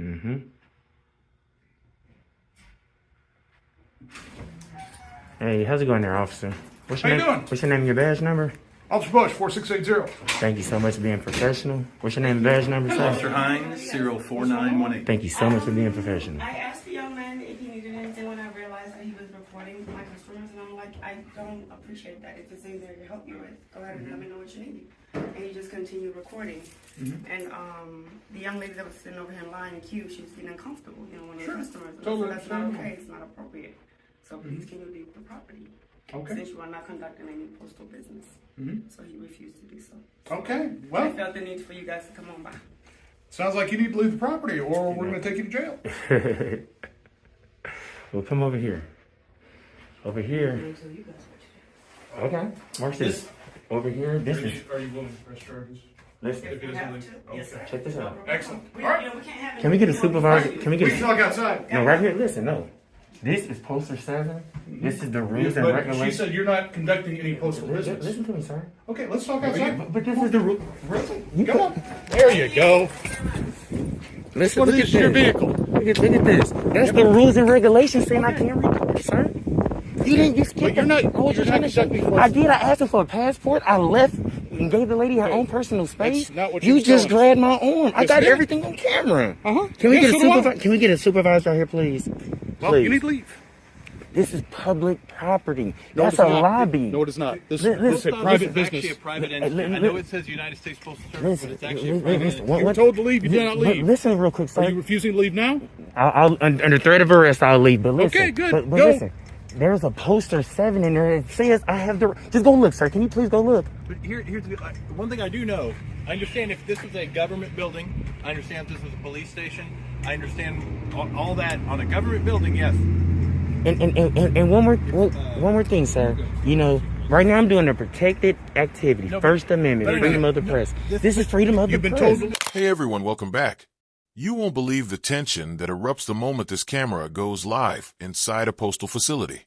Mm-hmm. Hey, how's it going there, officer? What's your How name? you doing? What's your name and your badge number? Officer Bush, 4680. Thank you so much for being professional. What's your name and badge number, sir? Officer Hines, 04918. Thank you so much for being professional. I asked the young man if he needed anything when I realized that he was reporting my customers, and I'm like, I don't appreciate that. If it's anything there to help you with, go ahead and let me know what you need. And he just continued recording. And the young lady that was sitting over here in line in queue, she was getting uncomfortable, one of the customers. And Totally so that's not understandable. okay, it's not appropriate. So please can you leave the property? Okay. Since you are not conducting any postal business. So he refused to do so. Okay, I well, felt the need for you guys to come on by. sounds like you need to leave the property or we're going to take you to jail. Well, come over here. Over here. Okay. Watch this. Over here. This is. Are you willing to press charges? Listen. If it We is have illegal? to. Yes, sir. Check this out. Excellent. We, All right. we can't have Can we get a anything on supervisor? the Can we We get can a? talk outside. No, right here. Listen. No. This is poster 7. This is the rules and But she regulations. said you're not conducting any postal business. Listen to me, sir. Okay, let's talk outside. But this is the rule. You Come put- on. There you go. Listen, What look is at your this. vehicle? Look at this. That's the rules and regulations saying I can't record, sir. You didn't. You skipped. But you're not- I was you're just not trying to show. conducting I did. I asked her for a passport. I left and gave the lady her own personal space. That's not what you you just told us. grabbed my arm. I Yes, got ma'am. everything on camera. Uh-huh. Can we Yes, get a so do I. supervisor? Can we get a supervisor out here, please? Well, Please. you need to leave. This is public property. No, That's it's a not. lobby. No, it is not. This Listen, is a listen, private This is business. actually a private entity. li- I know it says United States Postal Service, but it's actually a private entity. You were told to leave. You did not leave. Listen real quick, sir. Are you refusing to leave now? I'll under threat of arrest, I'll leave. But listen, Okay, good. But Go. listen, there's a poster 7 in there that says I have the. Just go look, sir. Can you please go look? But here's the one thing I do know. I understand if this was a government building. I understand if this was a police station. I understand all that on a government building. Yes. And one more thing, sir. You know, right now I'm doing a protected activity, No, but- First Amendment, no, freedom of the no, press. this- This is freedom of the You've been press. told to Hey everyone, welcome back. You won't believe the tension that erupts the moment this camera goes live inside a postal facility.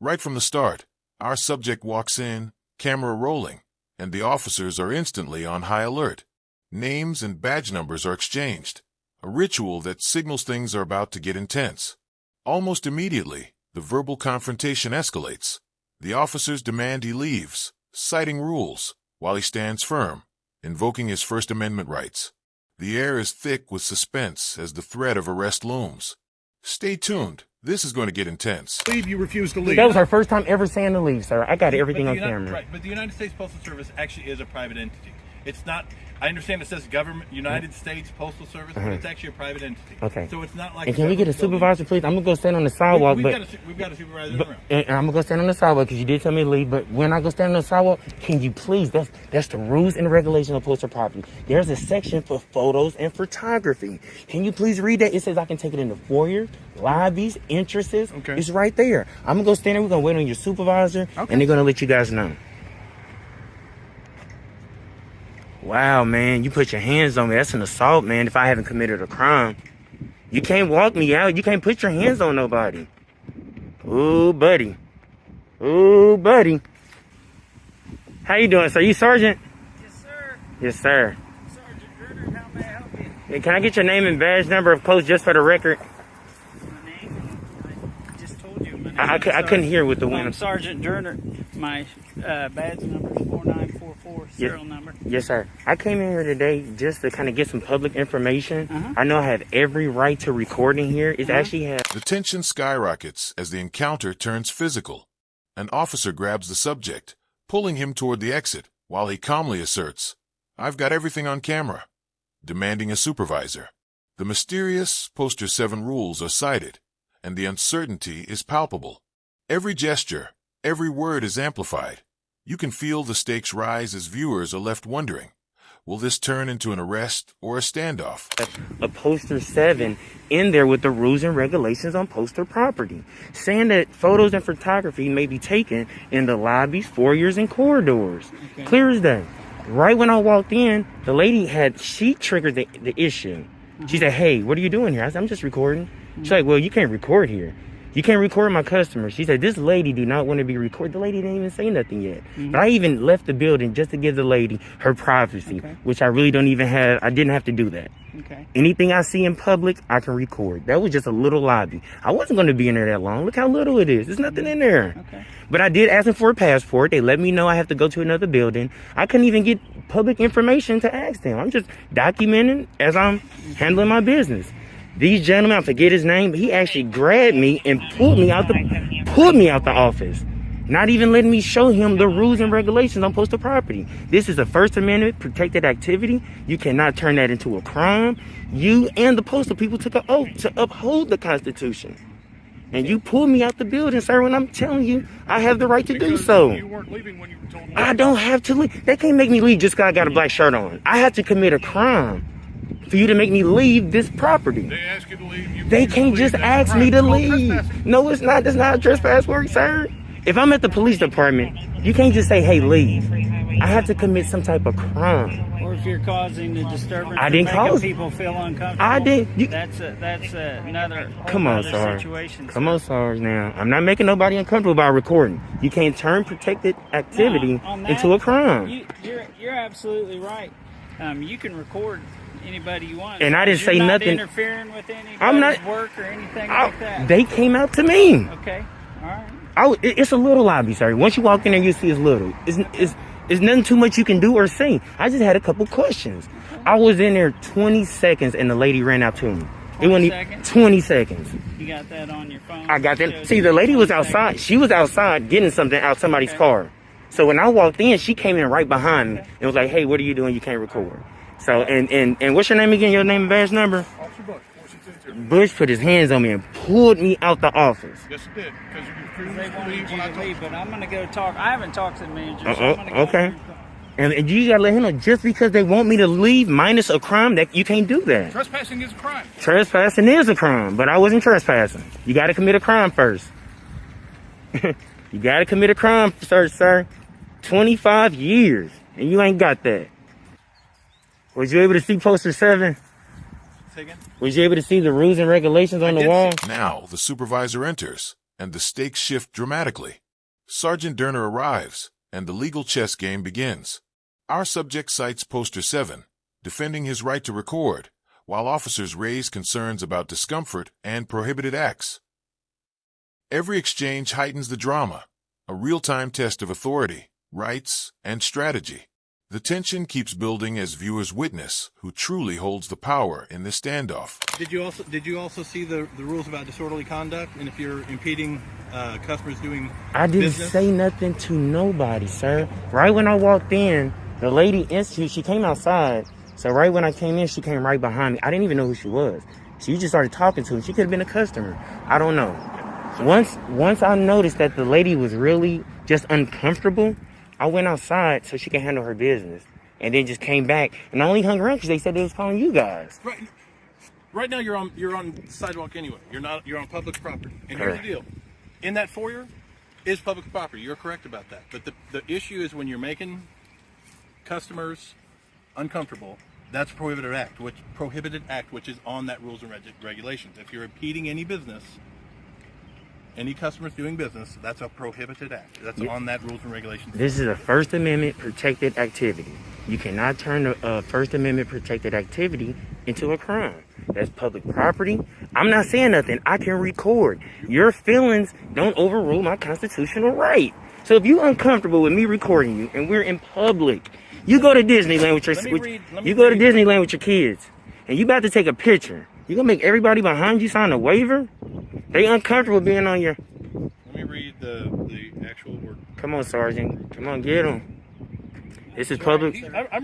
Right from the start, our subject walks in, camera rolling, and the officers are instantly on high alert. Names and badge numbers are exchanged, a ritual that signals things are about to get intense. Almost immediately, the verbal confrontation escalates. The officers demand he leaves, citing rules, while he stands firm, invoking his First Amendment rights. The air is thick with suspense as the threat of arrest looms. Stay tuned. This is going to get intense. leave. You refuse to leave. That was our first time ever saying to leave, sir. I got everything But on the Uni- camera. Right, but the United States Postal Service actually is a private entity. It's not. I understand it says government, United States Postal Service, but it's actually a private entity. Okay. So it's not like. And can we get a supervisor, please? I'm gonna go stand on the sidewalk, We've but. got a supervisor in the room. And I'm gonna go stand on the sidewalk because you did tell me to leave. But when I go stand on the sidewalk, can you please? That's the rules and regulations of postal property. There's a section for photos and photography. Can you please read that? It says I can take it in the foyer, lobbies, entrances. Okay. It's right there. I'm gonna go stand there. We're gonna wait on your supervisor, and they're gonna let you guys know. Wow, man, you put your hands on me. That's an assault, man. If I haven't committed a crime, you can't walk me out. You can't put your hands on nobody. Ooh, buddy. Ooh, buddy. How you doing, sir? You sergeant? Yes, sir. Yes, sir. Sergeant Ritter, how may I help you? Hey, can I get your name and badge number of post just for the record? My name? I just told you. My name I is couldn't hear with the I'm wind. Sergeant Durner. My badge number is 4944, serial number. Yes, sir. I came in here today just to kind of get some public information. Uh-huh. I know I have every right to record in here. It actually has. The tension skyrockets as the encounter turns physical. An officer grabs the subject, pulling him toward the exit, while he calmly asserts, "I've got everything on camera," demanding a supervisor. The mysterious Poster 7 rules are cited, and the uncertainty is palpable. Every gesture, every word is amplified. You can feel the stakes rise as viewers are left wondering, will this turn into an arrest or a standoff? A poster 7 in there with the rules and regulations on poster property, saying that photos and photography may be taken in the lobbies, foyers, and corridors. Okay. Clear as day. Right when I walked in, the lady she triggered the issue. She said, "Hey, what are you doing here?" I said, "I'm just recording." She's like, "Well, you can't record here. You can't record my customers." She said, "This lady do not want to be recorded." The lady didn't even say nothing yet. But I even left the building just to give the lady her privacy, Okay. which I really don't even have. I didn't have to do that. Okay. Anything I see in public, I can record. That was just a little lobby. I wasn't going to be in there that long. Look how little it is. There's nothing in there. Okay. But I did ask them for a passport. They let me know I have to go to another building. I couldn't even get public information to ask them. I'm just documenting as I'm handling my business. These gentlemen, I forget his name, but he actually grabbed me and pulled me out the office. Not even letting me show him the rules and regulations on postal property. This is a First Amendment protected activity. You cannot turn that into a crime. You and the postal people took an oath to uphold the Constitution. And you pulled me out the building, sir, when I'm telling you I have the right to do so. You weren't leaving when you were told. I don't have to leave. They can't make me leave just because I got a black shirt on. I have to commit a crime for you to make me leave this property. They ask you to leave. They can't just ask me to leave. No, it's not. That's not how trespass works, sir. If I'm at the police department, you can't just say, hey, leave. I have to commit some type of crime. Or if you're causing the disturbance, I didn't cause people feel uncomfortable. I didn't. That's another. Come on, Sarge. Sarge. Come on, Sarge. Now, I'm not making nobody uncomfortable by recording. You can't turn protected activity into a crime. You're absolutely right. You can record anybody you want. And I didn't say You're not nothing. Interfering with anybody's I'm not work or anything like that. They came out to me. Okay. All right. It's a little lobby, sorry. Once you walk in there, you see it's little. It's nothing too much you can do or say. I just had a couple questions. I was in there 20 seconds and the lady ran out to me. It wasn't even 20 seconds. You got that on your phone? I got that. See, the lady was outside. She was outside getting something out somebody's car. So when I walked in, she came in right behind me and was like, hey, what are you doing? You can't record. So, and what's your name again? Your name and badge number? Officer Bush, 462. Bush put his hands on me and pulled me out the office. Yes, it did. Because you refused They to wanted leave you when I to told you. leave, but I'm going to go talk. I haven't talked to the manager, so I'm going to go. Okay. And you gotta let him know, just because they want me to leave minus a crime, that you can't do that. Trespassing is a crime. Trespassing is a crime, but I wasn't trespassing. You gotta commit a crime first. You gotta commit a crime first, sir. 25 years, and you ain't got that. Was you able to see poster 7? Say again? Was you able to see the rules and regulations on the wall? Now the supervisor enters, and the stakes shift dramatically. Sergeant Durner arrives, and the legal chess game begins. Our subject cites poster 7, defending his right to record, while officers raise concerns about discomfort and prohibited acts. Every exchange heightens the drama, a real-time test of authority, rights, and strategy. The tension keeps building as viewers witness who truly holds the power in this standoff. Did you also see the rules about disorderly conduct and if you're impeding customers doing I didn't business? say nothing to nobody, sir. Right when I walked in, the lady, she came outside. So right when I came in, she came right behind me. I didn't even know who she was. She just started talking to me. She could have been a customer. I don't know. Once I noticed that the lady was really just uncomfortable, I went outside so she could handle her business. And then just came back. And I only hung around because they said they was calling you guys. Right now you're on sidewalk anyway. You're on public property. And here's the deal. In that foyer is public property. You're correct about that. But the issue is when you're making customers uncomfortable, that's a prohibited act, which is on that rules and regulations. If you're impeding any business, any customers doing business, that's a prohibited act. That's on that rules and regulations. This is a First Amendment protected activity. You cannot turn a First Amendment protected activity into a crime. That's public property. I'm not saying nothing. I can record. Your feelings don't overrule my constitutional right. So if you're uncomfortable with me recording you and we're in public, you go to Disneyland with Disneyland with your kids and you about to take a picture. You gonna make everybody behind you sign a waiver? They uncomfortable being on your... Let me read the actual word. Come on, Sergeant. Come on, get them. This is public.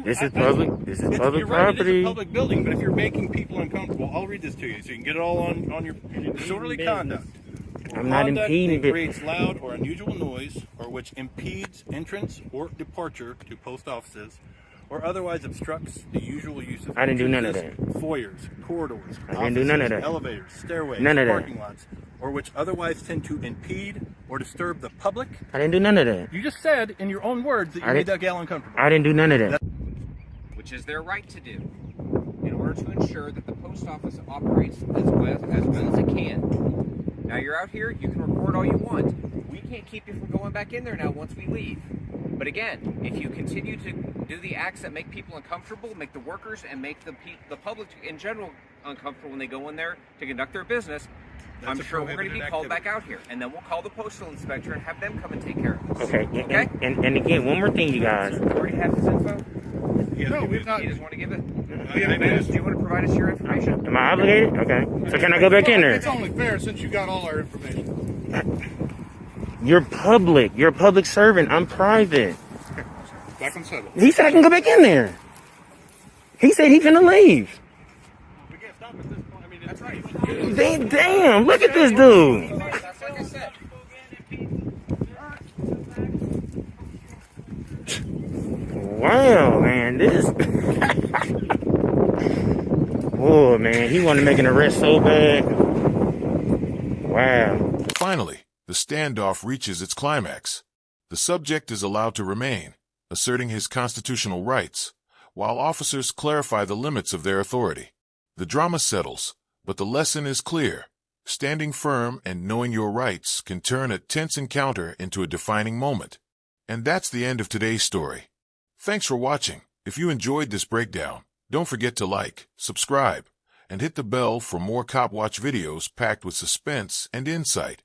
This is public. This is public You're right, it is property. a public building, but if you're making people uncomfortable, I'll read this to you so you can get it all on your disorderly conduct. I'm not Conduct impeding that it. creates loud or unusual noise, or which impedes entrance or departure to post offices, or otherwise obstructs the usual use of I didn't do none of entrances, foyers, corridors, I didn't do none of offices, that. elevators, stairways, None of that. parking lots, or which otherwise tend to impede or disturb the public. I didn't do none of that. You just said in your own words that you I made didn't- that gal uncomfortable. I didn't do none of that. Which is their right to do, in order to ensure that the post office operates as well as it can. Now you're out here, you can record all you want. We can't keep you from going back in there now once we leave. But But again, if you continue to do the acts that make people uncomfortable, make the workers and make the public in general uncomfortable when they go in there to conduct their business, I'm sure we're going to be called back out here, and then we'll call the postal inspector and have them come and take care of us. Okay. And again, one more thing, you guys. You already have his info? No, we've not. You just want to give it? We haven't Do you want to provide us your information? Am I obligated? Okay. So can I go back in there? It's only fair since you got all our information. You're public. You're a public servant. I'm private. Back on settle. He said I can go back in there. He said he finna leave. We can't stop at this point. I mean, that's right. Damn, look at this dude. That's like I said. Wow, man, this. Oh, man, he wanted to make an arrest so bad. Wow. Finally, the standoff reaches its climax. The subject is allowed to remain, asserting his constitutional rights, while officers clarify the limits of their authority. The drama settles, but the lesson is clear. Standing firm and knowing your rights can turn a tense encounter into a defining moment. And that's the end of today's story. Thanks for watching. If you enjoyed this breakdown, don't forget to like, subscribe, and hit the bell for more Cop Watch videos packed with suspense and insight.